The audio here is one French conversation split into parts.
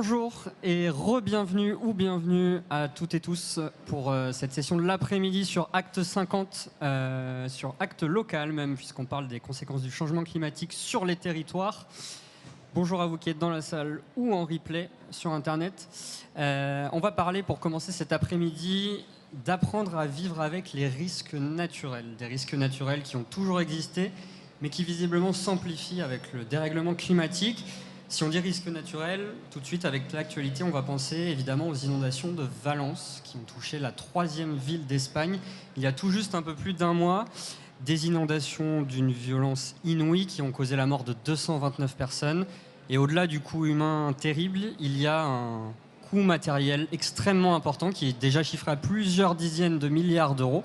Bonjour et re-bienvenue ou bienvenue à toutes et tous pour cette session de l'après-midi sur Acte 50, sur Acte local même, puisqu'on parle des conséquences du changement climatique sur les territoires. Bonjour à vous qui êtes dans la salle ou en replay sur Internet. On va parler, pour commencer cet après-midi, d'apprendre à vivre avec les risques naturels. Des risques naturels qui ont toujours existé, mais qui visiblement s'amplifient avec le dérèglement climatique. Si on dit risque naturel, tout de suite avec l'actualité, on va penser évidemment aux inondations de Valence qui ont touché la 3e ville d'Espagne il y a tout juste un peu plus d'un mois. Des inondations d'une violence inouïe qui ont causé la mort de 229 personnes. Et au-delà du coût humain terrible, il y a un coût matériel extrêmement important qui est déjà chiffré à plusieurs dizaines de milliards d'euros.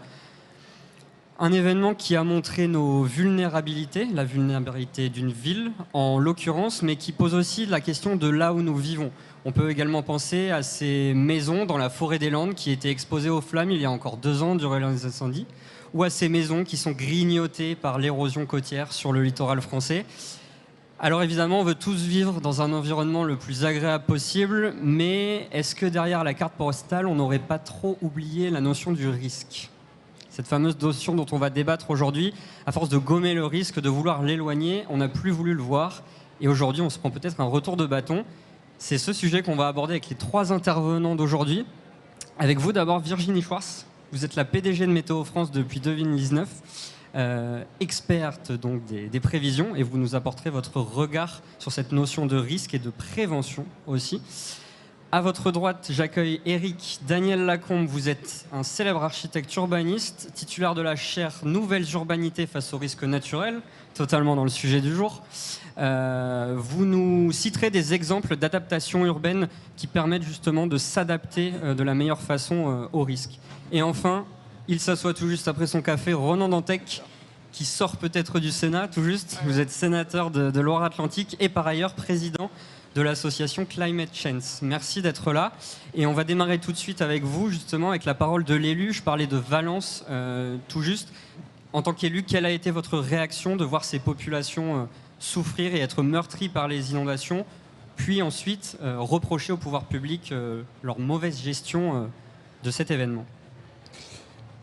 Un événement qui a montré nos vulnérabilités, la vulnérabilité d'une ville en l'occurrence, mais qui pose aussi la question de là où nous vivons. On peut également penser à ces maisons dans la forêt des Landes qui étaient exposées aux flammes il y a encore 2 ans durant les incendies, ou à ces maisons qui sont grignotées par l'érosion côtière sur le littoral français. Alors évidemment, on veut tous vivre dans un environnement le plus agréable possible, mais est-ce que derrière la carte postale, on n'aurait pas trop oublié la notion du risque ? Cette fameuse notion dont on va débattre aujourd'hui, à force de gommer le risque, de vouloir l'éloigner, on n'a plus voulu le voir. Et aujourd'hui, on se prend peut-être un retour de bâton. C'est ce sujet qu'on va aborder avec les 3 intervenants d'aujourd'hui. Avec vous d'abord, Virginie Schwartz. Vous êtes la PDG de Météo France depuis 2019, experte donc des prévisions, et vous nous apporterez votre regard sur cette notion de risque et de prévention aussi. À votre droite, j'accueille Éric Daniel Lacombe. Vous êtes un célèbre architecte urbaniste, titulaire de la chaire Nouvelles urbanités face aux risques naturels, totalement dans le sujet du jour. Vous nous citerez des exemples d'adaptation urbaine qui permettent justement de s'adapter de la meilleure façon aux risques. Et enfin, il s'assoit tout juste après son café, Ronan Dantec, qui sort peut-être du Sénat, tout juste. Vous êtes sénateur de Loire-Atlantique et par ailleurs président de l'association Climate Change. Merci d'être là. Et on va démarrer tout de suite avec vous, justement, avec la parole de l'élu. Je parlais de Valence, tout juste. En tant qu'élu, quelle a été votre réaction de voir ces populations souffrir et être meurtries par les inondations, puis ensuite reprocher au pouvoir public leur mauvaise gestion de cet événement ?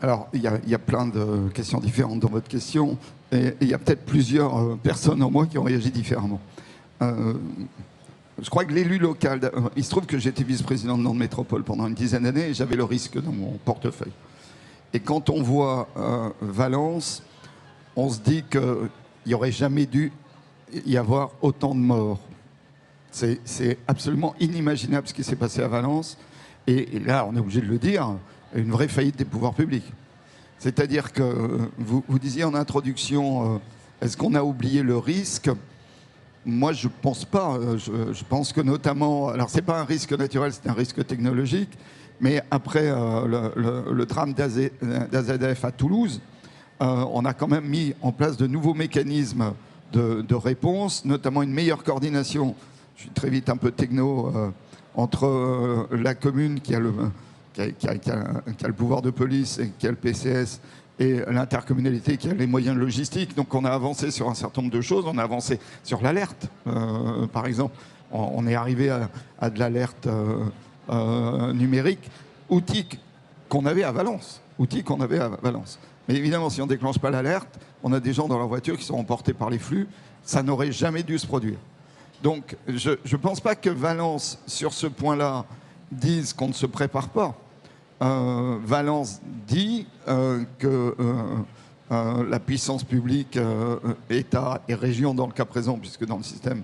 Alors, il y a plein de questions différentes dans votre question, et il y a peut-être plusieurs personnes en moi qui ont réagi différemment. Je crois que l'élu local, il se trouve que j'étais vice-président de Nantes Métropole pendant une dizaine d'années et j'avais le risque dans mon portefeuille. Et quand on voit Valence, on se dit qu'il n'y aurait jamais dû y avoir autant de morts. C'est absolument inimaginable ce qui s'est passé à Valence. Et là, on est obligé de le dire, une vraie faillite des pouvoirs publics. C'est-à-dire que vous disiez en introduction, est-ce qu'on a oublié le risque ? Moi, je ne pense pas. Je pense que notamment... Alors, ce n'est pas un risque naturel, c'est un risque technologique. Mais après le drame d'AZF à Toulouse, on a quand même mis en place de nouveaux mécanismes de réponse, notamment une meilleure coordination. Je suis très vite un peu techno, entre la commune qui a le pouvoir de police et qui a le PCS, et l'intercommunalité qui a les moyens logistiques. Donc on a avancé sur un certain nombre de choses. On a avancé sur l'alerte, par exemple. On est arrivé à de l'alerte numérique, outil qu'on avait à Valence. Mais évidemment, si on ne déclenche pas l'alerte, on a des gens dans leur voiture qui sont emportés par les flux. Ça n'aurait jamais dû se produire. Donc je ne pense pas que Valence, sur ce point-là, dise qu'on ne se prépare pas. Valence dit que la puissance publique, État et région dans le cas présent, puisque dans le système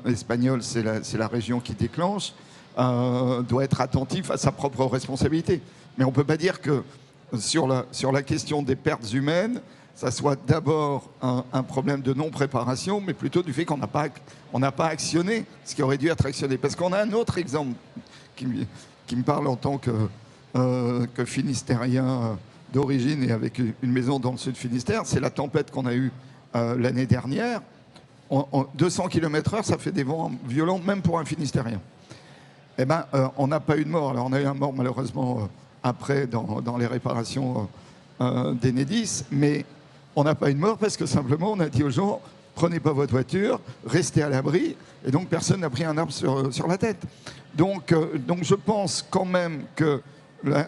espagnol, c'est la région qui déclenche, doit être attentif à sa propre responsabilité. Mais on ne peut pas dire que sur la question des pertes humaines, ça soit d'abord un problème de non-préparation, mais plutôt du fait qu'on n'a pas actionné ce qui aurait dû être actionné. Parce qu'on a un autre exemple qui me parle en tant que Finistérien d'origine et avec une maison dans le sud Finistère, c'est la tempête qu'on a eue l'année dernière. 200 km/h, ça fait des vents violents, même pour un Finistérien. Eh bien, on n'a pas eu de mort. Alors, on a eu un mort, malheureusement, après, dans les réparations d'Enedis, mais on n'a pas eu de mort parce que simplement, on a dit aux gens, prenez pas votre voiture, restez à l'abri, et donc personne n'a pris un arbre sur la tête. Donc je pense quand même que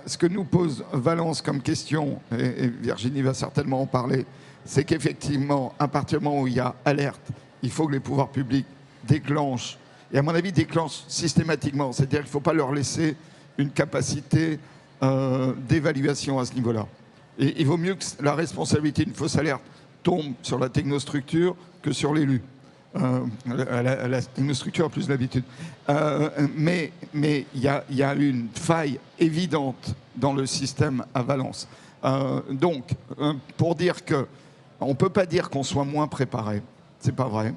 ce que nous pose Valence comme question, et Virginie va certainement en parler, c'est qu'effectivement, à partir du moment où il y a alerte, il faut que les pouvoirs publics déclenchent, et à mon avis déclenchent systématiquement, c'est-à-dire qu'il ne faut pas leur laisser une capacité d'évaluation à ce niveau-là. Et il vaut mieux que la responsabilité d'une fausse alerte tombe sur la technostructure que sur l'élu. La technostructure a plus d'habitude. Mais il y a une faille évidente dans le système à Valence. Donc, pour dire que on ne peut pas dire qu'on soit moins préparé, c'est pas vrai.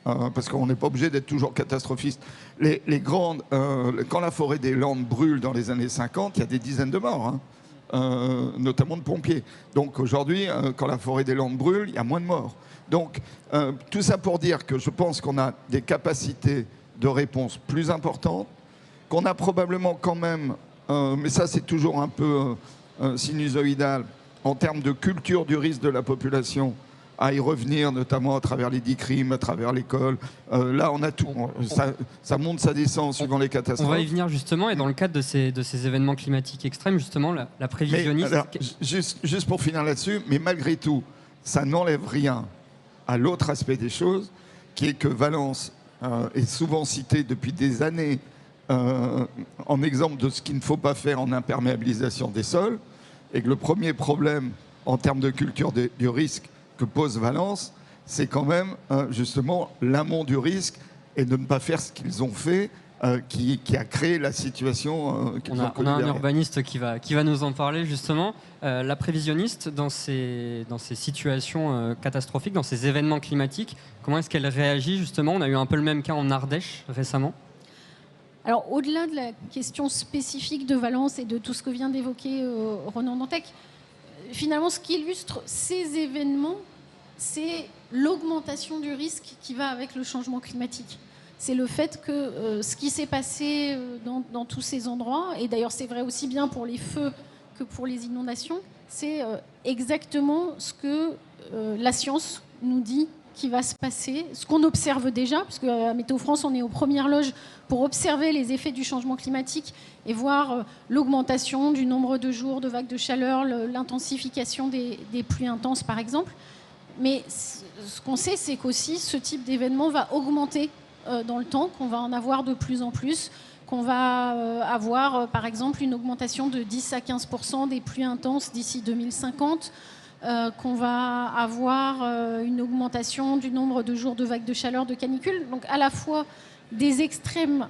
Parce qu'on n'est pas obligé d'être toujours catastrophiste. Quand la forêt des Landes brûle dans les années 50, il y a des dizaines de morts, notamment de pompiers. Donc aujourd'hui, quand la forêt des Landes brûle, il y a moins de morts. Donc tout ça pour dire que je pense qu'on a des capacités de réponse plus importantes, qu'on a probablement quand même, mais ça c'est toujours un peu sinusoïdal, en termes de culture du risque de la population, à y revenir, notamment à travers les 10 crimes, à travers l'école. Là, on a tout. Ça monte, ça descend suivant les catastrophes. On va y venir justement, et dans le cadre de ces événements climatiques extrêmes, justement, la prévisionniste... Alors, juste pour finir là-dessus, mais malgré tout, ça n'enlève rien à l'autre aspect des choses, qui est que Valence est souvent cité depuis des années en exemple de ce qu'il ne faut pas faire en imperméabilisation des sols, et que le premier problème en termes de culture du risque que pose Valence, c'est quand même justement l'amont du risque et de ne pas faire ce qu'ils ont fait, qui a créé la situation qu'ils ont connue. On a un urbaniste qui va nous en parler justement. La prévisionniste, dans ces situations catastrophiques, dans ces événements climatiques, comment est-ce qu'elle réagit justement? On a eu un peu le même cas en Ardèche récemment. Alors, au-delà de la question spécifique de Valence et de tout ce que vient d'évoquer Ronan Dantec, finalement, ce qui illustre ces événements, c'est l'augmentation du risque qui va avec le changement climatique. C'est le fait que ce qui s'est passé dans tous ces endroits, et d'ailleurs c'est vrai aussi bien pour les feux que pour les inondations, c'est exactement ce que la science nous dit qui va se passer, ce qu'on observe déjà, parce qu'à Météo France, on est aux premières loges pour observer les effets du changement climatique et voir l'augmentation du nombre de jours de vagues de chaleur, l'intensification des pluies intenses, par exemple. Mais ce qu'on sait, c'est qu'aussi, ce type d'événement va augmenter dans le temps, qu'on va en avoir de plus en plus, qu'on va avoir, par exemple, une augmentation de 10 à 15% des pluies intenses d'ici 2050, qu'on va avoir une augmentation du nombre de jours de vagues de chaleur, de canicules. Donc à la fois des extrêmes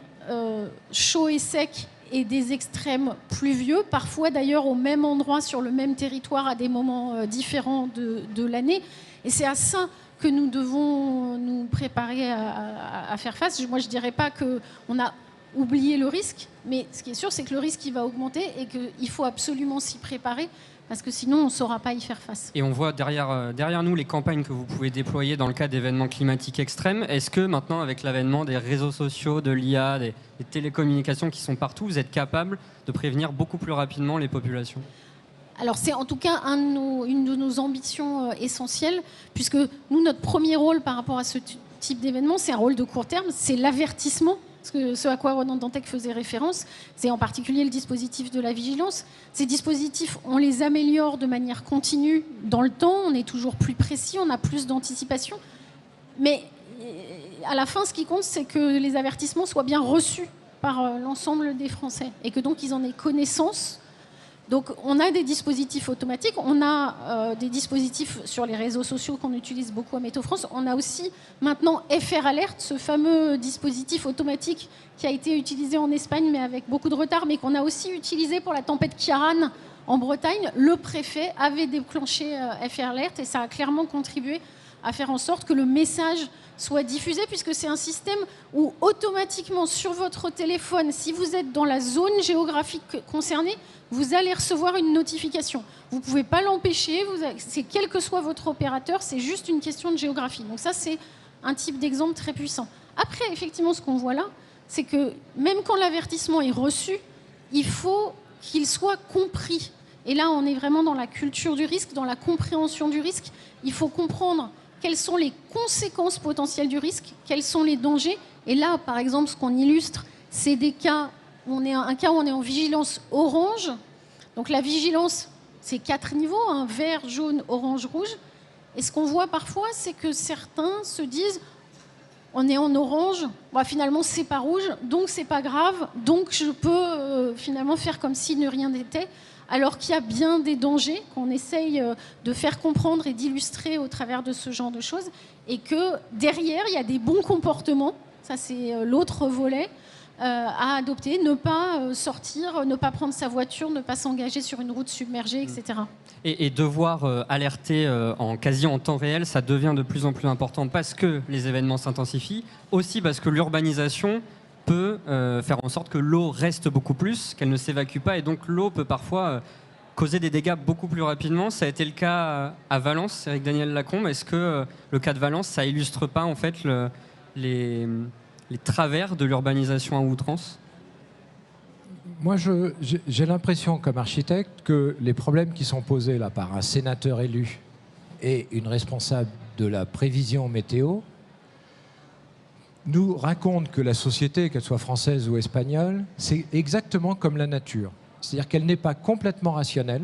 chauds et secs et des extrêmes pluvieux, parfois d'ailleurs au même endroit, sur le même territoire, à des moments différents de l'année. Et c'est à ça que nous devons nous préparer à faire face. Moi, je ne dirais pas qu'on a oublié le risque, mais ce qui est sûr, c'est que le risque il va augmenter et qu'il faut absolument s'y préparer, parce que sinon, on ne saura pas y faire face. Et on voit derrière nous les campagnes que vous pouvez déployer dans le cadre d'événements climatiques extrêmes. Est-ce que maintenant, avec l'avènement des réseaux sociaux, de l'IA, des télécommunications qui sont partout, vous êtes capable de prévenir beaucoup plus rapidement les populations ? Alors c'est en tout cas une de nos ambitions essentielles, puisque nous, notre premier rôle par rapport à ce type d'événement, c'est un rôle de court terme, c'est l'avertissement. Ce à quoi Ronan Dantec faisait référence, c'est en particulier le dispositif de la vigilance. Ces dispositifs, on les améliore de manière continue dans le temps, on est toujours plus précis, on a plus d'anticipation. Mais à la fin, ce qui compte, c'est que les avertissements soient bien reçus par l'ensemble des Français et que donc ils en aient connaissance. Donc on a des dispositifs automatiques, on a des dispositifs sur les réseaux sociaux qu'on utilise beaucoup à Météo France. On a aussi maintenant FR Alert, ce fameux dispositif automatique qui a été utilisé en Espagne mais avec beaucoup de retard, mais qu'on a aussi utilisé pour la tempête Ciaran en Bretagne. Le préfet avait déclenché FR Alert et ça a clairement contribué à faire en sorte que le message soit diffusé, puisque c'est un système où automatiquement sur votre téléphone, si vous êtes dans la zone géographique concernée, vous allez recevoir une notification. Vous ne pouvez pas l'empêcher, c'est quel que soit votre opérateur, c'est juste une question de géographie. Donc ça, c'est un type d'exemple très puissant. Après, effectivement, ce qu'on voit là, c'est que même quand l'avertissement est reçu, il faut qu'il soit compris. Et là, on est vraiment dans la culture du risque, dans la compréhension du risque. Il faut comprendre quelles sont les conséquences potentielles du risque, quels sont les dangers. Et là, par exemple, ce qu'on illustre, c'est des cas, un cas où on est en vigilance orange. Donc la vigilance, c'est 4 niveaux, hein, vert, jaune, orange, rouge. Et ce qu'on voit parfois, c'est que certains se disent, on est en orange, bah, finalement c'est pas rouge, donc c'est pas grave, donc je peux finalement faire comme si ne rien n'était, alors qu'il y a bien des dangers qu'on essaye de faire comprendre et d'illustrer au travers de ce genre de choses, et que derrière il y a des bons comportements, ça c'est l'autre volet, à adopter, ne pas sortir, ne pas prendre sa voiture, ne pas s'engager sur une route submergée, etc. Et devoir alerter quasi en temps réel, ça devient de plus en plus important parce que les événements s'intensifient, aussi parce que l'urbanisation peut faire en sorte que l'eau reste beaucoup plus, qu'elle ne s'évacue pas, et donc l'eau peut parfois causer des dégâts beaucoup plus rapidement. Ça a été le cas à Valence, Éric Daniel Lacombe. Est-ce que le cas de Valence, ça illustre pas en fait les travers de l'urbanisation à outrance? Moi, j'ai l'impression, comme architecte, que les problèmes qui sont posés là par un sénateur élu et une responsable de la prévision météo nous racontent que la société, qu'elle soit française ou espagnole, c'est exactement comme la nature. C'est-à-dire qu'elle n'est pas complètement rationnelle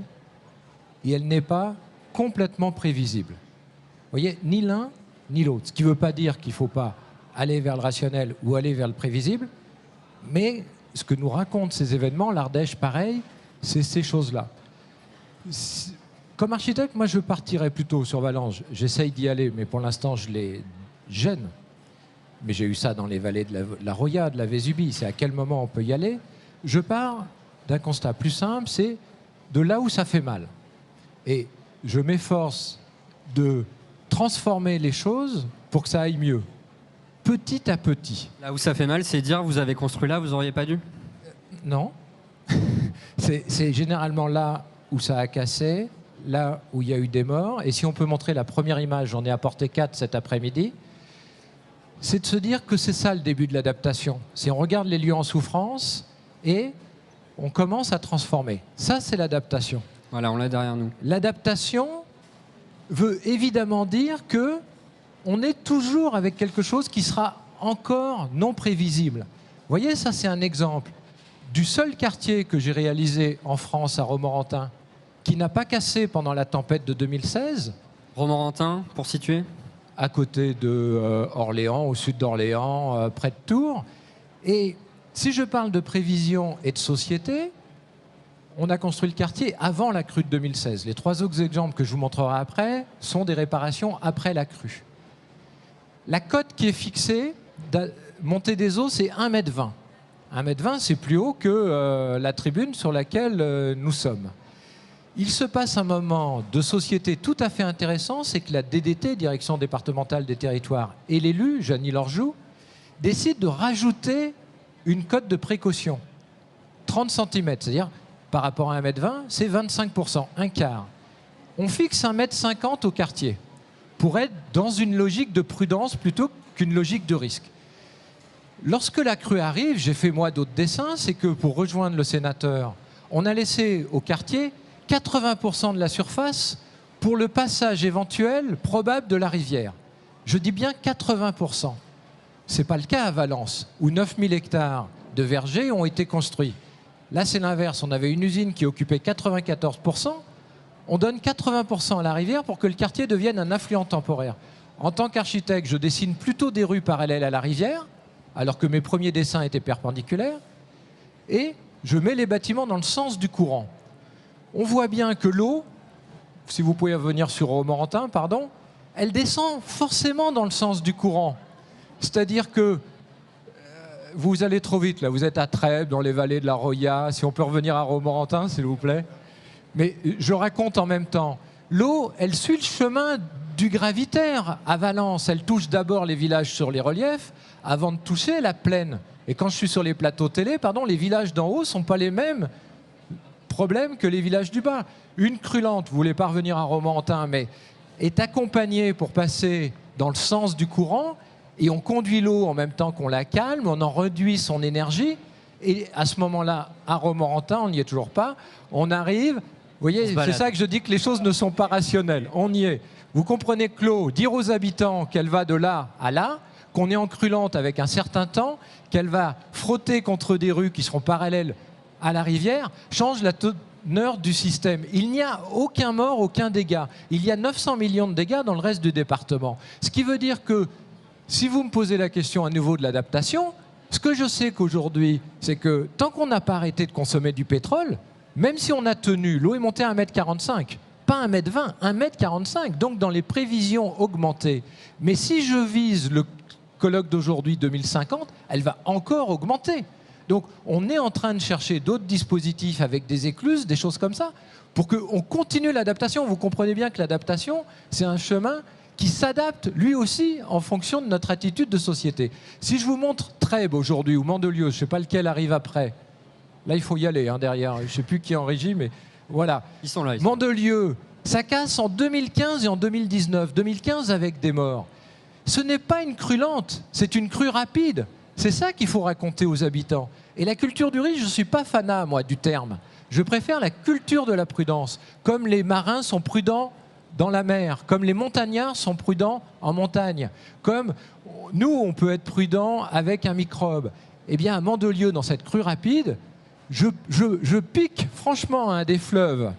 et elle n'est pas complètement prévisible. Vous voyez, ni l'un ni l'autre. Ce qui ne veut pas dire qu'il ne faut pas aller vers le rationnel ou aller vers le prévisible, mais ce que nous racontent ces événements, l'Ardèche pareil, c'est ces choses-là. Comme architecte, moi je partirais plutôt sur Valence. J'essaye d'y aller, mais pour l'instant je les gêne. Mais j'ai eu ça dans les vallées de la Roya, de la Vésubie. C'est à quel moment on peut y aller? Je pars d'un constat plus simple, c'est de là où ça fait mal. Et je m'efforce de transformer les choses pour que ça aille mieux. Petit à petit. Là où ça fait mal, c'est dire vous avez construit là, vous n'auriez pas dû? Non. C'est généralement là où ça a cassé, là où il y a eu des morts. Et si on peut montrer la première image, j'en ai apporté 4 cet après-midi, c'est de se dire que c'est ça le début de l'adaptation. C'est on regarde les lieux en souffrance et on commence à transformer. Ça, c'est l'adaptation. Voilà, on l'a derrière nous. L'adaptation veut évidemment dire que on est toujours avec quelque chose qui sera encore non prévisible. Vous voyez, ça c'est un exemple du seul quartier que j'ai réalisé en France à Romorantin qui n'a pas cassé pendant la tempête de 2016. Romorantin, pour situer? À côté de Orléans, au sud d'Orléans, près de Tours. Et si je parle de prévision et de société, on a construit le quartier avant la crue de 2016. Les 3 autres exemples que je vous montrerai après sont des réparations après la crue. La cote qui est fixée, montée des eaux, c'est 1,20 m. 1,20 m, c'est plus haut que la tribune sur laquelle nous sommes. Il se passe un moment de société tout à fait intéressant, c'est que la DDT, Direction départementale des territoires, et l'élu, Jeannie Lorjou, décident de rajouter une cote de précaution. 30 cm, c'est-à-dire par rapport à 1,20 m, c'est 25%, un quart. On fixe 1,50 m au quartier, pour être dans une logique de prudence plutôt qu'une logique de risque. Lorsque la crue arrive, j'ai fait moi d'autres dessins, c'est que pour rejoindre le sénateur, on a laissé au quartier 80% de la surface pour le passage éventuel probable de la rivière. Je dis bien 80%. Ce n'est pas le cas à Valence, où 9000 hectares de vergers ont été construits. Là, c'est l'inverse. On avait une usine qui occupait 94%. On donne 80% à la rivière pour que le quartier devienne un affluent temporaire. En tant qu'architecte, je dessine plutôt des rues parallèles à la rivière, alors que mes premiers dessins étaient perpendiculaires, et je mets les bâtiments dans le sens du courant. On voit bien que l'eau, si vous pouvez revenir sur Romorantin, pardon, elle descend forcément dans le sens du courant. C'est-à-dire que vous allez trop vite, là. Vous êtes à Trèbes, dans les vallées de la Roya. Si on peut revenir à Romorantin, s'il vous plaît. Mais je raconte en même temps. L'eau, elle suit le chemin du gravitaire à Valence. Elle touche d'abord les villages sur les reliefs avant de toucher la plaine. Et quand je suis sur les plateaux télé, pardon, les villages d'en haut ne sont pas les mêmes problèmes que les villages du bas. Une crue lente, vous voulez pas revenir à Romorantin, mais est accompagnée pour passer dans le sens du courant, et on conduit l'eau en même temps qu'on la calme, on en réduit son énergie, et à ce moment-là, à Romorantin, on n'y est toujours pas, on arrive voyez, c'est ça que je dis que les choses ne sont pas rationnelles. On y est. Vous comprenez que l'eau, dire aux habitants qu'elle va de là à là, qu'on est en crue lente avec un certain temps, qu'elle va frotter contre des rues qui seront parallèles à la rivière, change la teneur du système. Il n'y a aucun mort, aucun dégât. Il y a 900 millions de dégâts dans le reste du département. Ce qui veut dire que, si vous me posez la question à nouveau de l'adaptation, ce que je sais qu'aujourd'hui, c'est que tant qu'on n'a pas arrêté de consommer du pétrole, même si on a tenu, l'eau est montée à 1,45 m, pas 1,20 m, 1,45 m, donc dans les prévisions augmentées. Mais si je vise le colloque d'aujourd'hui 2050, elle va encore augmenter. Donc on est en train de chercher d'autres dispositifs avec des écluses, des choses comme ça, pour qu'on continue l'adaptation. Vous comprenez bien que l'adaptation, c'est un chemin qui s'adapte lui aussi en fonction de notre attitude de société. Si je vous montre Trèbes aujourd'hui ou Mandelieu, je ne sais pas lequel arrive après, là il faut y aller derrière, je ne sais plus qui est en régie, mais voilà. Ils sont là. Mandelieu, ça casse en 2015 et en 2019. 2015 avec des morts. Ce n'est pas une crue lente, c'est une crue rapide. C'est ça qu'il faut raconter aux habitants. Et la culture du risque, je ne suis pas fanat, moi, du terme. Je préfère la culture de la prudence. Comme les marins sont prudents dans la mer, comme les montagnards sont prudents en montagne, comme nous, on peut être prudent avec un microbe. Eh bien, à Mandelieu, dans cette crue rapide, je pique franchement un des fleuves,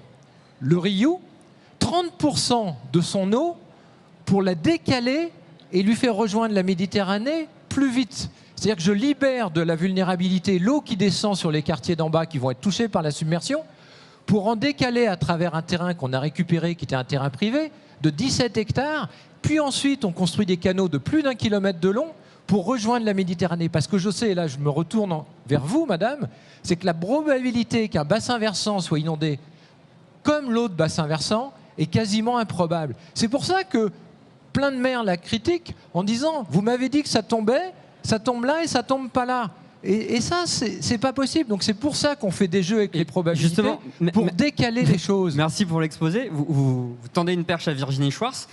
le Rioux, 30% de son eau pour la décaler et lui faire rejoindre la Méditerranée plus vite. C'est-à-dire que je libère de la vulnérabilité l'eau qui descend sur les quartiers d'en bas qui vont être touchés par la submersion pour en décaler à travers un terrain qu'on a récupéré, qui était un terrain privé, de 17 hectares. Puis ensuite, on construit des canaux de plus d'1 kilomètre de long pour rejoindre la Méditerranée. Parce que je sais, et là je me retourne vers vous, madame, c'est que la probabilité qu'un bassin versant soit inondé comme l'autre bassin versant est quasiment improbable. C'est pour ça que plein de maires la critiquent en disant « Vous m'avez dit que ça tombait, ça tombe là et ça tombe pas là ». Et ça, c'est pas possible. Donc c'est pour ça qu'on fait des jeux avec les probabilités, justement, pour décaler les choses. Merci pour l'exposé. Vous tendez une perche à Virginie Schwarz.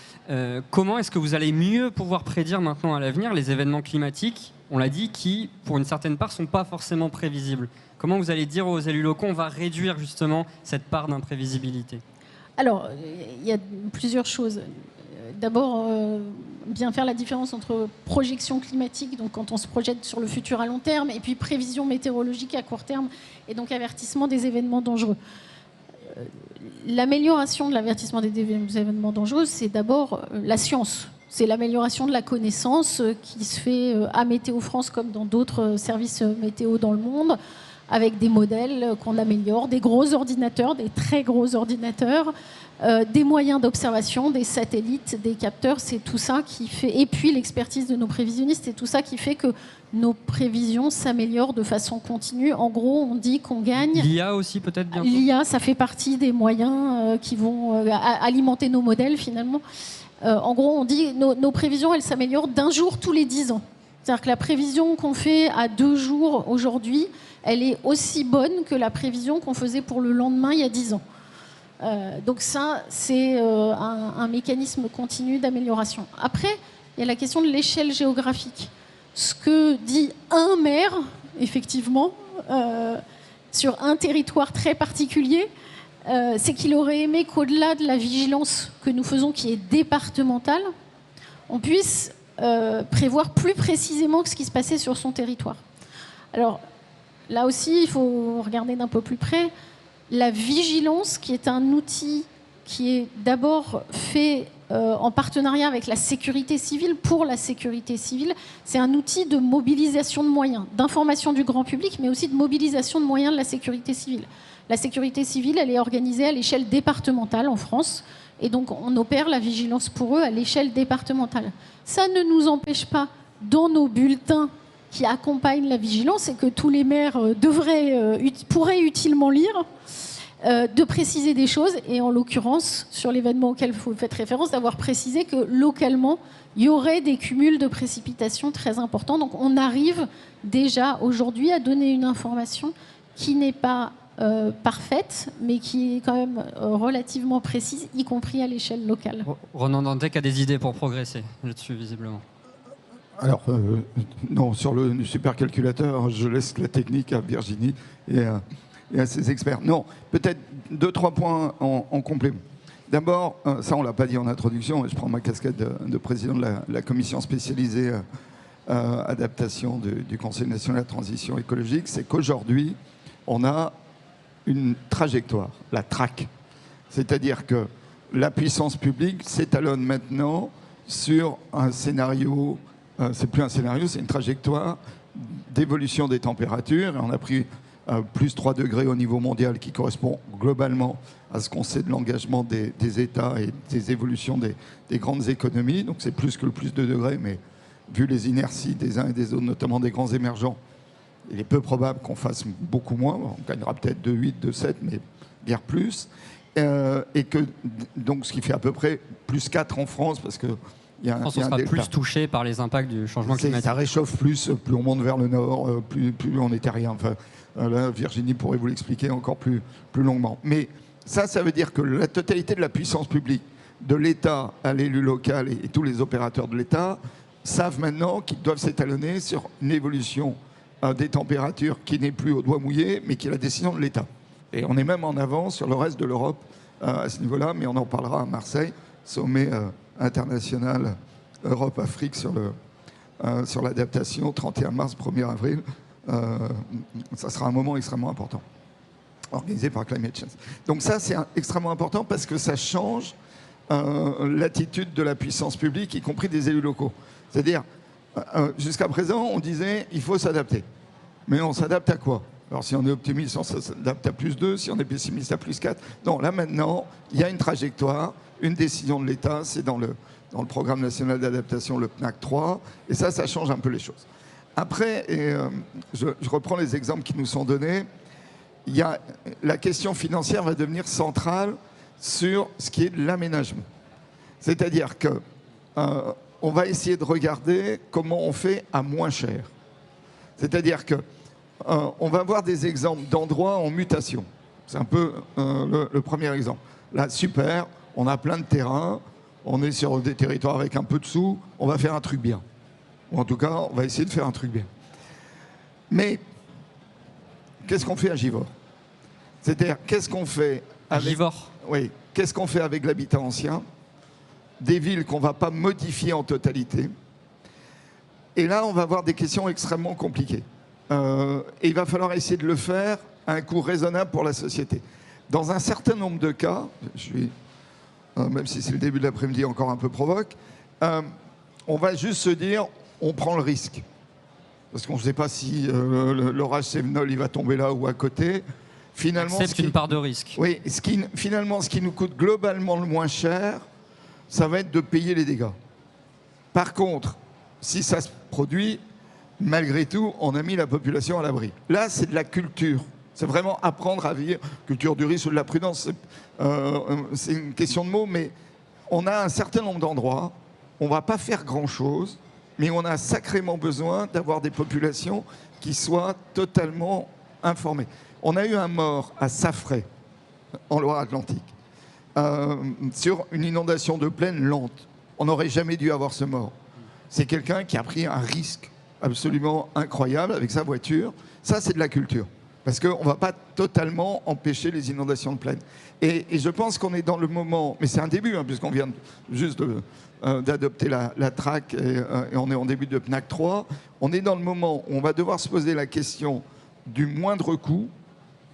Comment est-ce que vous allez mieux pouvoir prédire maintenant à l'avenir les événements climatiques, on l'a dit, qui, pour une certaine part, ne sont pas forcément prévisibles? Comment vous allez dire aux élus locaux, on va réduire justement cette part d'imprévisibilité? Alors, il y a plusieurs choses. D'abord, bien faire la différence entre projection climatique, donc quand on se projette sur le futur à long terme, et puis prévision météorologique à court terme, et donc avertissement des événements dangereux. L'amélioration de l'avertissement des événements dangereux, c'est d'abord la science. C'est l'amélioration de la connaissance qui se fait à Météo France comme dans d'autres services météo dans le monde, avec des modèles qu'on améliore, des gros ordinateurs, des très gros ordinateurs, des moyens d'observation, des satellites, des capteurs, c'est tout ça qui fait, et puis l'expertise de nos prévisionnistes, c'est tout ça qui fait que nos prévisions s'améliorent de façon continue. En gros, on dit qu'on gagne. L'IA aussi peut-être bientôt. L'IA, ça fait partie des moyens qui vont alimenter nos modèles finalement. En gros, on dit nos prévisions, elles s'améliorent d'un jour tous les 10 ans. C'est-à-dire que la prévision qu'on fait à 2 jours aujourd'hui, elle est aussi bonne que la prévision qu'on faisait pour le lendemain il y a 10 ans. Donc ça, c'est un mécanisme continu d'amélioration. Après, il y a la question de l'échelle géographique. Ce que dit un maire, effectivement, sur un territoire très particulier, c'est qu'il aurait aimé qu'au-delà de la vigilance que nous faisons, qui est départementale, on puisse prévoir plus précisément ce qui se passait sur son territoire. Alors, là aussi, il faut regarder d'un peu plus près. La vigilance, qui est un outil qui est d'abord fait en partenariat avec la sécurité civile, pour la sécurité civile, c'est un outil de mobilisation de moyens, d'information du grand public, mais aussi de mobilisation de moyens de la sécurité civile. La sécurité civile, elle est organisée à l'échelle départementale en France, et donc on opère la vigilance pour eux à l'échelle départementale. Ça ne nous empêche pas, dans nos bulletins qui accompagnent la vigilance et que tous les maires pourraient utilement lire, de préciser des choses, et en l'occurrence, sur l'événement auquel vous faites référence, d'avoir précisé que localement, il y aurait des cumuls de précipitations très importants. Donc on arrive déjà aujourd'hui à donner une information qui n'est pas parfaite, mais qui est quand même relativement précise, y compris à l'échelle locale. Ronan Dantec a des idées pour progresser là-dessus, visiblement. Alors, non, sur le supercalculateur, je laisse la technique à Virginie. Et et à ses experts. Non, peut-être 2-3 points en complément. D'abord, ça on ne l'a pas dit en introduction, et je prends ma casquette de président de la commission spécialisée adaptation du Conseil national de la transition écologique, c'est qu'aujourd'hui, on a une trajectoire, la TRAC. C'est-à-dire que la puissance publique s'étalonne maintenant sur un scénario, c'est plus un scénario, c'est une trajectoire d'évolution des températures. Et on a pris plus 3 degrés au niveau mondial qui correspond globalement à ce qu'on sait de l'engagement des États et des évolutions des grandes économies. Donc c'est plus que le plus 2 degrés, mais vu les inerties des uns et des autres, notamment des grands émergents, il est peu probable qu'on fasse beaucoup moins. On gagnera peut-être 2,8, 2,7, mais guère plus. Et que, donc, ce qui fait à peu près plus 4 en France, parce que la France sera plus touchée par les impacts du changement climatique. Ça réchauffe plus on monte vers le nord, plus on est terrien. Enfin, là, Virginie pourrait vous l'expliquer encore plus longuement. Mais ça veut dire que la totalité de la puissance publique, de l'État à l'élu local et tous les opérateurs de l'État, savent maintenant qu'ils doivent s'étalonner sur une évolution des températures qui n'est plus au doigt mouillé, mais qui est la décision de l'État. Et on est même en avance sur le reste de l'Europe à ce niveau-là, mais on en parlera à Marseille, sommet international Europe-Afrique sur l'adaptation, 31 mars, 1er avril. Ça sera un moment extrêmement important, organisé par Climate Change. Donc ça, c'est extrêmement important parce que ça change l'attitude de la puissance publique, y compris des élus locaux. C'est-à-dire, jusqu'à présent, on disait il faut s'adapter. Mais on s'adapte à quoi? Alors si on est optimiste, on s'adapte à plus 2, si on est pessimiste, à plus 4. Non, là maintenant, il y a une trajectoire, une décision de l'État, c'est dans le programme national d'adaptation, le PNAC 3, et ça change un peu les choses. Après, je reprends les exemples qui nous sont donnés, la question financière va devenir centrale sur ce qui est de l'aménagement. C'est-à-dire que on va essayer de regarder comment on fait à moins cher. C'est-à-dire que on va voir des exemples d'endroits en mutation. C'est un peu le premier exemple. Là, super, on a plein de terrains, on est sur des territoires avec un peu de sous, on va faire un truc bien. Ou en tout cas, on va essayer de faire un truc bien. Mais qu'est-ce qu'on fait à Givors? C'est-à-dire, qu'est-ce qu'on fait avec... Givors? Oui. Qu'est-ce qu'on fait avec l'habitat ancien? Des villes qu'on ne va pas modifier en totalité. Et là, on va avoir des questions extrêmement compliquées. Et il va falloir essayer de le faire à un coût raisonnable pour la société. Dans un certain nombre de cas, même si c'est le début de l'après-midi encore un peu provoque, on va juste se dire, on prend le risque. Parce qu'on ne sait pas si l'orage Cévenol il va tomber là ou à côté. Finalement, c'est une part de risque. Oui, finalement, ce qui nous coûte globalement le moins cher, ça va être de payer les dégâts. Par contre, si ça se produit, malgré tout, on a mis la population à l'abri. Là, c'est de la culture. C'est vraiment apprendre à vivre. Culture du risque ou de la prudence, c'est une question de mots, mais on a un certain nombre d'endroits, on ne va pas faire grand-chose, mais on a sacrément besoin d'avoir des populations qui soient totalement informées. On a eu un mort à Saffrey, en Loire-Atlantique, sur une inondation de plaine lente. On n'aurait jamais dû avoir ce mort. C'est quelqu'un qui a pris un risque absolument incroyable avec sa voiture. Ça, c'est de la culture. Parce qu'on ne va pas totalement empêcher les inondations de plaine. Et je pense qu'on est dans le moment, mais c'est un début, hein, puisqu'on vient juste d'adopter la TRAC et on est en début de PNAC 3, on est dans le moment où on va devoir se poser la question du moindre coût.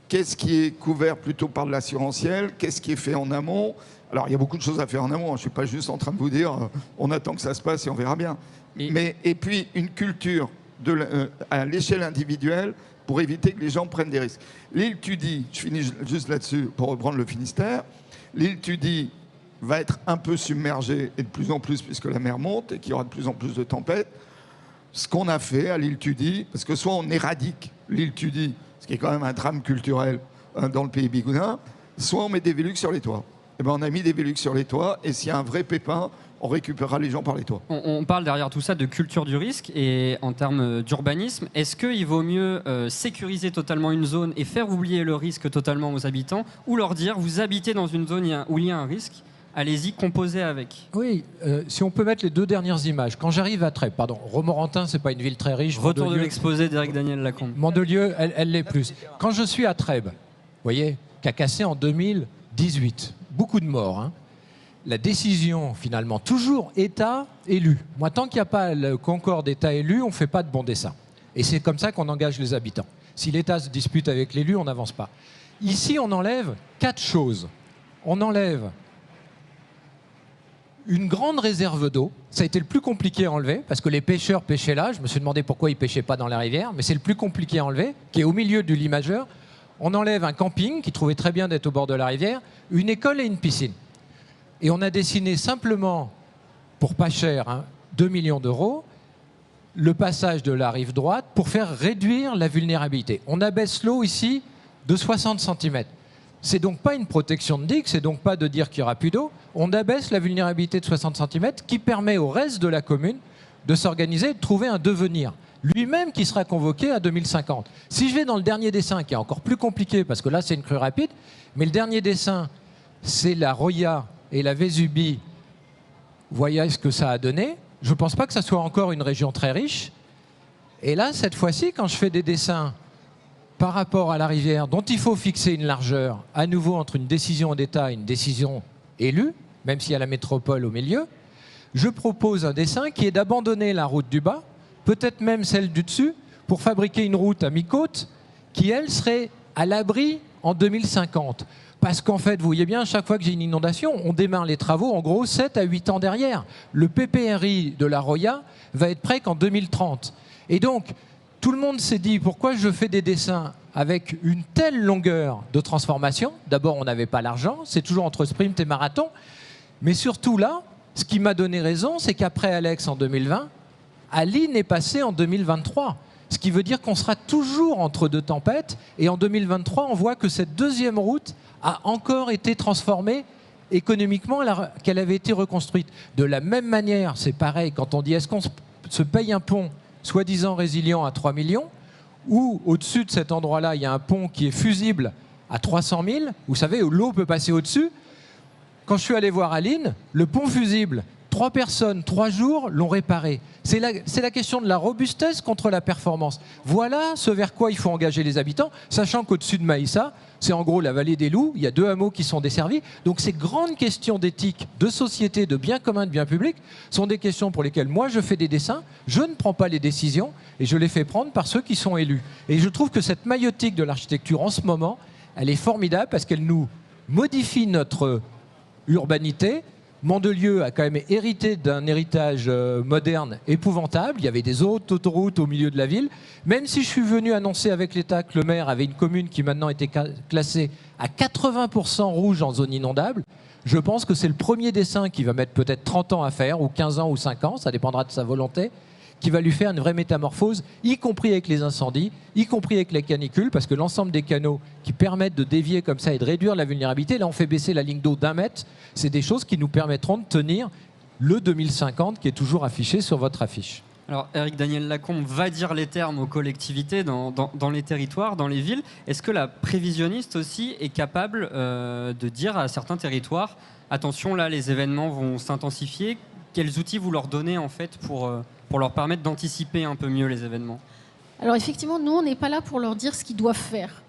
Qu'est-ce qui est couvert plutôt par de l'assurantiel? Qu'est-ce qui est fait en amont? Alors, il y a beaucoup de choses à faire en amont. Je ne suis pas juste en train de vous dire on attend que ça se passe et on verra bien. Et puis, une culture à l'échelle individuelle pour éviter que les gens prennent des risques. L'île Tudy, je finis juste là-dessus pour reprendre le Finistère, l'île Tudy va être un peu submergée et de plus en plus puisque la mer monte et qu'il y aura de plus en plus de tempêtes. Ce qu'on a fait à l'île Tudy, parce que soit on éradique l'île Tudy, ce qui est quand même un drame culturel dans le pays bigoudin, soit on met des Velux sur les toits. Et ben on a mis des Velux sur les toits et s'il y a un vrai pépin, on récupérera les gens par les toits. On parle derrière tout ça de culture du risque et en termes d'urbanisme, est-ce qu'il vaut mieux sécuriser totalement une zone et faire oublier le risque totalement aux habitants ou leur dire vous habitez dans une zone où il y a un risque, allez-y, composez avec? Oui, si on peut mettre les 2 dernières images. Quand j'arrive à Trèbes, pardon, Romorantin, c'est pas une ville très riche. Retour de l'exposé d'Éric Daniel Lacombe. Mandelieu, elle l'est plus. Quand je suis à Trèbes, voyez, qui a cassé en 2018. Beaucoup de morts. Hein. La décision, finalement, toujours État-élu. Moi, tant qu'il n'y a pas le concours d'État-élu, on ne fait pas de bon dessin. Et c'est comme ça qu'on engage les habitants. Si l'État se dispute avec l'élu, on n'avance pas. Ici, on enlève 4 choses. On enlève une grande réserve d'eau. Ça a été le plus compliqué à enlever, parce que les pêcheurs pêchaient là. Je me suis demandé pourquoi ils ne pêchaient pas dans la rivière, mais c'est le plus compliqué à enlever, qui est au milieu du lit majeur. On enlève un camping, qui trouvait très bien d'être au bord de la rivière, une école et une piscine. Et on a dessiné simplement, pour pas cher, 2 millions d'euros, le passage de la rive droite pour faire réduire la vulnérabilité. On abaisse l'eau ici de 60 cm. C'est donc pas une protection de digue, c'est donc pas de dire qu'il n'y aura plus d'eau. On abaisse la vulnérabilité de 60 cm qui permet au reste de la commune de s'organiser et de trouver un devenir. Lui-même qui sera convoqué à 2050. Si je vais dans le dernier dessin, qui est encore plus compliqué, parce que là c'est une crue rapide, mais le dernier dessin, c'est la Roya et la Vésubie. Voyez ce que ça a donné. Je ne pense pas que ça soit encore une région très riche. Et là, cette fois-ci, quand je fais des dessins par rapport à la rivière, dont il faut fixer une largeur, à nouveau entre une décision d'État et une décision élue, même s'il y a la métropole au milieu, je propose un dessin qui est d'abandonner la route du bas, peut-être même celle du dessus, pour fabriquer une route à mi-côte qui, elle, serait à l'abri en 2050. Parce qu'en fait, vous voyez bien, chaque fois que j'ai une inondation, on démarre les travaux, en gros, 7 à 8 ans derrière. Le PPRI de la Roya va être prêt qu'en 2030. Et donc, tout le monde s'est dit, pourquoi je fais des dessins avec une telle longueur de transformation? D'abord, on n'avait pas l'argent, c'est toujours entre sprint et marathon. Mais surtout là, ce qui m'a donné raison, c'est qu'après Alex en 2020, Aline est passée en 2023. Ce qui veut dire qu'on sera toujours entre deux tempêtes. Et en 2023, on voit que cette deuxième route a encore été transformée économiquement, qu'elle avait été reconstruite. De la même manière, c'est pareil, quand on dit est-ce qu'on se paye un pont soi-disant résilient à 3 millions, ou au-dessus de cet endroit-là, il y a un pont qui est fusible à 300 000, vous savez, où l'eau peut passer au-dessus. Quand je suis allé voir Aline, le pont fusible, 3 personnes, 3 jours l'ont réparé. C'est la question de la robustesse contre la performance. Voilà ce vers quoi il faut engager les habitants, sachant qu'au-dessus de Maïssa, c'est en gros la vallée des loups, il y a 2 hameaux qui sont desservis. Donc ces grandes questions d'éthique, de société, de bien commun, de bien public, sont des questions pour lesquelles moi je fais des dessins, je ne prends pas les décisions et je les fais prendre par ceux qui sont élus. Et je trouve que cette maïotique de l'architecture en ce moment, elle est formidable parce qu'elle nous modifie notre urbanité. Mandelieu a quand même hérité d'un héritage moderne épouvantable. Il y avait des autres autoroutes au milieu de la ville. Même si je suis venu annoncer avec l'État que le maire avait une commune qui maintenant était classée à 80% rouge en zone inondable, je pense que c'est le premier dessin qui va mettre peut-être 30 ans à faire, ou 15 ans ou 5 ans, ça dépendra de sa volonté, qui va lui faire une vraie métamorphose, y compris avec les incendies, y compris avec les canicules, parce que l'ensemble des canaux qui permettent de dévier comme ça et de réduire la vulnérabilité, là on fait baisser la ligne d'eau d'1 mètre, c'est des choses qui nous permettront de tenir le 2050 qui est toujours affiché sur votre affiche. Alors, Éric Daniel Lacombe va dire les termes aux collectivités dans les territoires, dans les villes. Est-ce que la prévisionniste aussi est capable de dire à certains territoires, attention, là, les événements vont s'intensifier, quels outils vous leur donnez en fait pour leur permettre d'anticiper un peu mieux les événements? Alors effectivement, nous, on n'est pas là pour leur dire ce qu'ils doivent faire.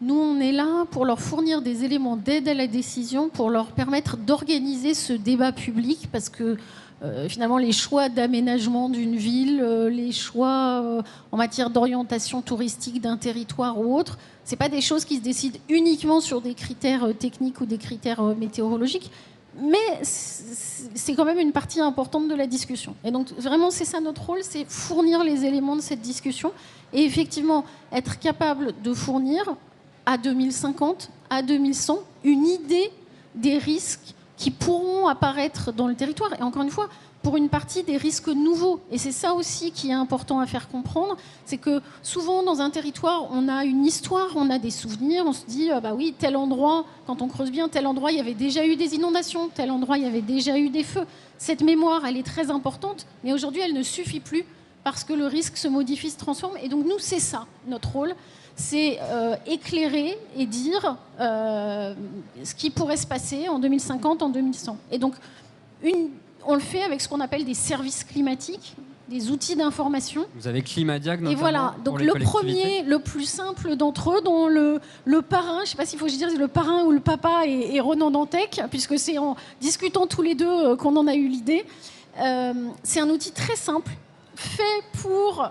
Nous, on est là pour leur fournir des éléments d'aide à la décision, pour leur permettre d'organiser ce débat public, parce que finalement, les choix d'aménagement d'une ville, les choix en matière d'orientation touristique d'un territoire ou autre, ce n'est pas des choses qui se décident uniquement sur des critères techniques ou des critères météorologiques, mais c'est quand même une partie importante de la discussion. Et donc, vraiment, c'est ça notre rôle, c'est fournir les éléments de cette discussion et effectivement être capable de fournir à 2050, à 2100, une idée des risques qui pourront apparaître dans le territoire. Et encore une fois, pour une partie des risques nouveaux. Et c'est ça aussi qui est important à faire comprendre, c'est que souvent dans un territoire, on a une histoire, on a des souvenirs, on se dit, bah oui, tel endroit, quand on creuse bien, tel endroit, il y avait déjà eu des inondations, tel endroit, il y avait déjà eu des feux. Cette mémoire, elle est très importante, mais aujourd'hui, elle ne suffit plus parce que le risque se modifie, se transforme. Et donc nous, c'est ça, notre rôle, c'est éclairer et dire ce qui pourrait se passer en 2050, en 2100. Et donc, on le fait avec ce qu'on appelle des services climatiques. des outils d'information. Vous avez Climadiac notamment. Et voilà, donc le premier, le plus simple d'entre eux, dont le parrain, je ne sais pas s'il faut que je dise le parrain ou le papa est Ronan Dantec, puisque c'est en discutant tous les deux qu'on en a eu l'idée. C'est un outil très simple, fait pour,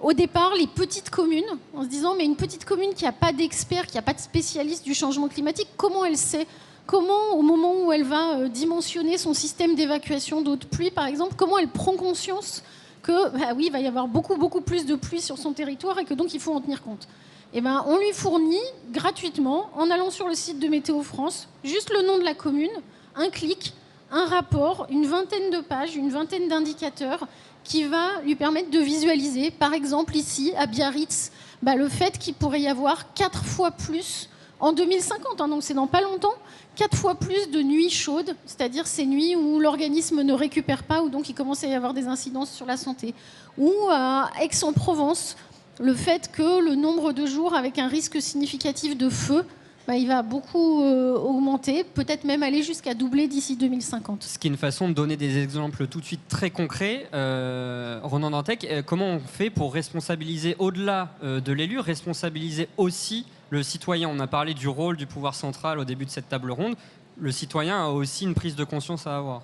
au départ, les petites communes, en se disant, mais une petite commune qui n'a pas d'expert, qui n'a pas de spécialiste du changement climatique, comment elle sait ? Comment, au moment où elle va dimensionner son système d'évacuation d'eau de pluie, par exemple, comment elle prend conscience que, bah oui, il va y avoir beaucoup, beaucoup plus de pluie sur son territoire et que donc il faut en tenir compte. Eh ben, on lui fournit gratuitement, en allant sur le site de Météo France, juste le nom de la commune, un clic, un rapport, une vingtaine de pages, une vingtaine d'indicateurs qui va lui permettre de visualiser, par exemple ici, à Biarritz, bah, le fait qu'il pourrait y avoir 4 fois plus en 2050, hein, donc c'est dans pas longtemps, 4 fois plus de nuits chaudes, c'est-à-dire ces nuits où l'organisme ne récupère pas, où donc il commence à y avoir des incidences sur la santé. Ou à Aix-en-Provence, le fait que le nombre de jours avec un risque significatif de feu, bah, il va beaucoup augmenter, peut-être même aller jusqu'à doubler d'ici 2050. Ce qui est une façon de donner des exemples tout de suite très concrets. Ronan Dantec, comment on fait pour responsabiliser, au-delà de l'élu, responsabiliser aussi le citoyen? On a parlé du rôle du pouvoir central au début de cette table ronde. Le citoyen a aussi une prise de conscience à avoir.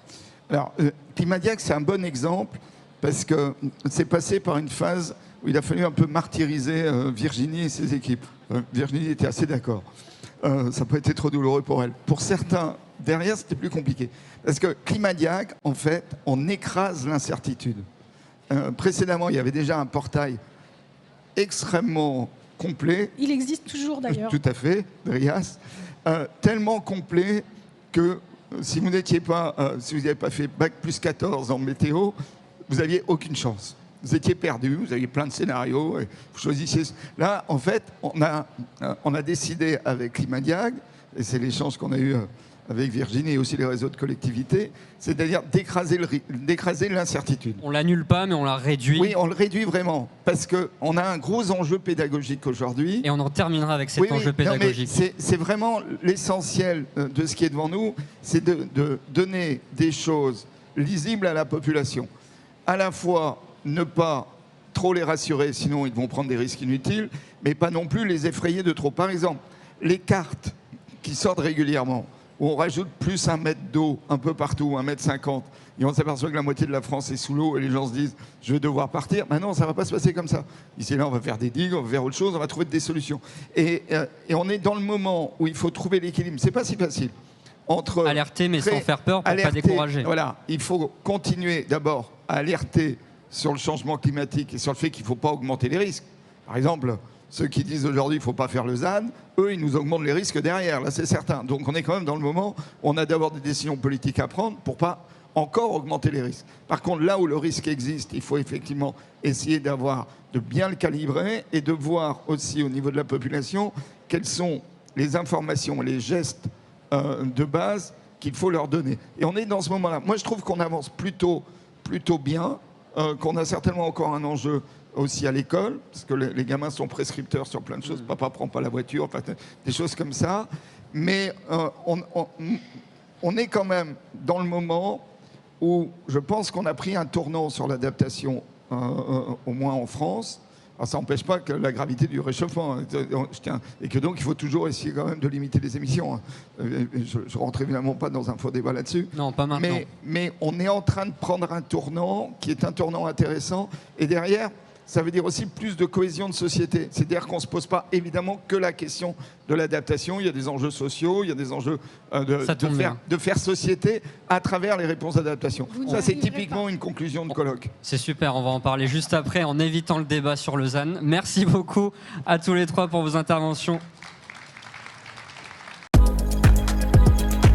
Alors, Climadiac, c'est un bon exemple parce que c'est passé par une phase où il a fallu un peu martyriser Virginie et ses équipes. Virginie était assez d'accord. Ça n'a pas été trop douloureux pour elle. Pour certains, derrière, c'était plus compliqué. Parce que Climadiac, en fait, on écrase l'incertitude. Précédemment, il y avait déjà un portail extrêmement complet. Il existe toujours d'ailleurs. Tout à fait, Drias. Tellement complet que si vous n'étiez pas, si vous n'avez pas fait bac plus 14 en météo, vous n'aviez aucune chance. Vous étiez perdu, vous aviez plein de scénarios, et vous choisissiez. Là, en fait, on a décidé avec Climadiac, et c'est l'échange qu'on a eu avec Virginie et aussi les réseaux de collectivités, c'est-à-dire d'écraser l'incertitude. On l'annule pas, mais on la réduit. Oui, on le réduit vraiment, parce qu'on a un gros enjeu pédagogique aujourd'hui. Et on en terminera avec cet enjeu pédagogique. C'est vraiment l'essentiel de ce qui est devant nous, c'est de donner des choses lisibles à la population. À la fois, ne pas trop les rassurer, sinon ils vont prendre des risques inutiles, mais pas non plus les effrayer de trop. Par exemple, les cartes qui sortent régulièrement, où on rajoute plus 1 mètre d'eau un peu partout, 1,50 m, et on s'aperçoit que la moitié de la France est sous l'eau, et les gens se disent « je vais devoir partir ». Ben non, ça ne va pas se passer comme ça. Ici, là, on va faire des digues, on va faire autre chose, on va trouver des solutions. Et on est dans le moment où il faut trouver l'équilibre. C'est pas si facile. Entre alerter, mais sans faire peur, pour ne pas décourager. Voilà, il faut continuer d'abord à alerter sur le changement climatique et sur le fait qu'il ne faut pas augmenter les risques. Par exemple, ceux qui disent aujourd'hui qu'il ne faut pas faire le ZAN, eux, ils nous augmentent les risques derrière, là c'est certain. Donc on est quand même dans le moment où on a d'abord des décisions politiques à prendre pour ne pas encore augmenter les risques. Par contre, là où le risque existe, il faut effectivement essayer de bien le calibrer et de voir aussi au niveau de la population quelles sont les informations, les gestes de base qu'il faut leur donner. Et on est dans ce moment-là. Moi, je trouve qu'on avance plutôt bien. Qu'on a certainement encore un enjeu aussi à l'école, parce que les gamins sont prescripteurs sur plein de choses. Papa prend pas la voiture, enfin, des choses comme ça. Mais on est quand même dans le moment où je pense qu'on a pris un tournant sur l'adaptation, au moins en France. Alors ça n'empêche pas que la gravité du réchauffement, et que donc il faut toujours essayer quand même de limiter les émissions. Je ne rentre évidemment pas dans un faux débat là-dessus. Non, pas maintenant. Mais on est en train de prendre un tournant qui est un tournant intéressant. Et derrière, ça veut dire aussi plus de cohésion de société. C'est-à-dire qu'on ne se pose pas évidemment que la question de l'adaptation. Il y a des enjeux sociaux, il y a des enjeux de faire société à travers les réponses d'adaptation. Ça, c'est typiquement une conclusion de colloque. C'est super, on va en parler juste après en évitant le débat sur le ZAN. Merci beaucoup à tous les trois pour vos interventions.